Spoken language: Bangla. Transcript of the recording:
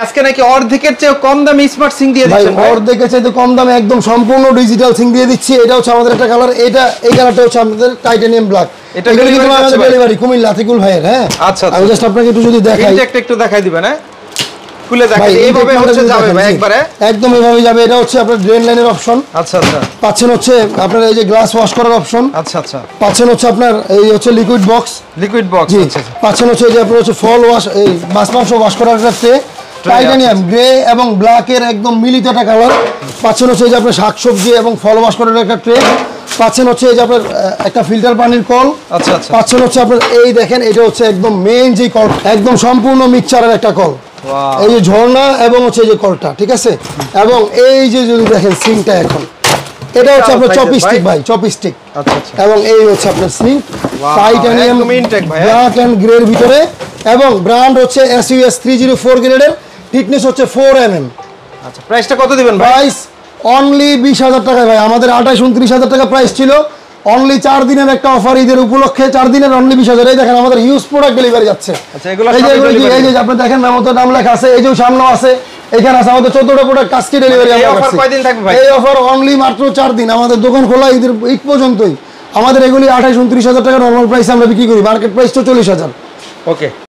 আজকে নাকি অর্ধেকের চেয়ে কম দামে স্মার্ট সিং দিয়ে দিচ্ছেন ভাই। অর্ধেকের চাইতে কম দামে একদম সম্পূর্ণ ডিজিটাল সিং দিয়ে দিচ্ছি। এটা হচ্ছে আমাদের একটা কালার, এটা এই কালারটা হচ্ছে আমাদের টাইটানিয়াম ব্ল্যাক। এটা কিন্তু আমাদের ডেলিভারি কুমিল্লা আতিকুল ভাইয়ের। হ্যাঁ আচ্ছা, আমি জাস্ট আপনাকে একটু যদি দেখাই, ইনটেকটা একটু দেখাই দিবেন। হ্যাঁ খুলে দেখাই, এইভাবে হচ্ছে যাবে ভাই একবারে, একদম এইভাবে যাবে। এটা হচ্ছে আপনার ড্রেন লাইনের অপশন। আচ্ছা আচ্ছা। পাচ্ছেন হচ্ছে আপনার এই যে গ্লাস ওয়াশ করার অপশন। আচ্ছা আচ্ছা। পাচ্ছেন হচ্ছে আপনার এই হচ্ছে লিকুইড বক্স। Liquid box. আচ্ছা। পাচ্ছেন হচ্ছে এই যে আপনার হচ্ছে ফল ওয়াশ, এই মাছ মাংস ওয়াশ করার একটা ট্রে। টাইটানিয়াম গ্রে এবং ব্ল্যাক এর একদম মিলিত একটা কালার। পাচ্ছেন হচ্ছে এই যে আপনার শাকসবজি এবং ফল ওয়াশ করার একটা ট্রে। পাচ্ছেন হচ্ছে এই যে আপনার একটা ফিল্টার পানির কল। আচ্ছা আচ্ছা। পাচ্ছেন হচ্ছে আপনার এই দেখেন, এটা হচ্ছে একদম মেইন যে কল, একদম সম্পূর্ণ মিক্সচারের একটা কল। এই যে ঝর্ণা এবং হচ্ছে এই যে কলটা, ঠিক আছে। এবং এই যে যদি দেখেন সিঙ্কটা, এখন এটা হচ্ছে আপনার চপস্টিক ভাই, চপস্টিক। আচ্ছা আচ্ছা। এবং এই হচ্ছে আপনার sync titanium black and grey এর ভিতরে, এবং ব্র্যান্ড হচ্ছে SUS 304 গ্রেডের, থিকনেস হচ্ছে 4 mm। আচ্ছা প্রাইসটা কত দিবেন ভাই? প্রাইস অনলি 20,000 টাকা ভাই। আমাদের 28-29,000 টাকা প্রাইস ছিল। অনলি 4 দিনের একটা অফার, ঈদের উপলক্ষে 4 দিনের অনলি 20,000। এই দেখেন আমাদের হিউজ প্রোডাক্ট ডেলিভারি যাচ্ছে। আচ্ছা এগুলো এই যে আপনি দেখেন মেমোতে নাম লেখা আছে, এই যে সামনে আছে, এখানে আছে আমাদের 14টা প্রোডাক্ট আজকে ডেলিভারি। এই অফার কয়দিন থাকবে ভাই? এই অফার অনলি মাত্র 4 দিন। আমাদের দোকান খোলা ঈদ পর্যন্তই। আমাদের এগুলি 28-29,000 টাকা নরমাল প্রাইস আমরা বিক্রি করি, মার্কেট প্রাইস তো 40,000। ওকে।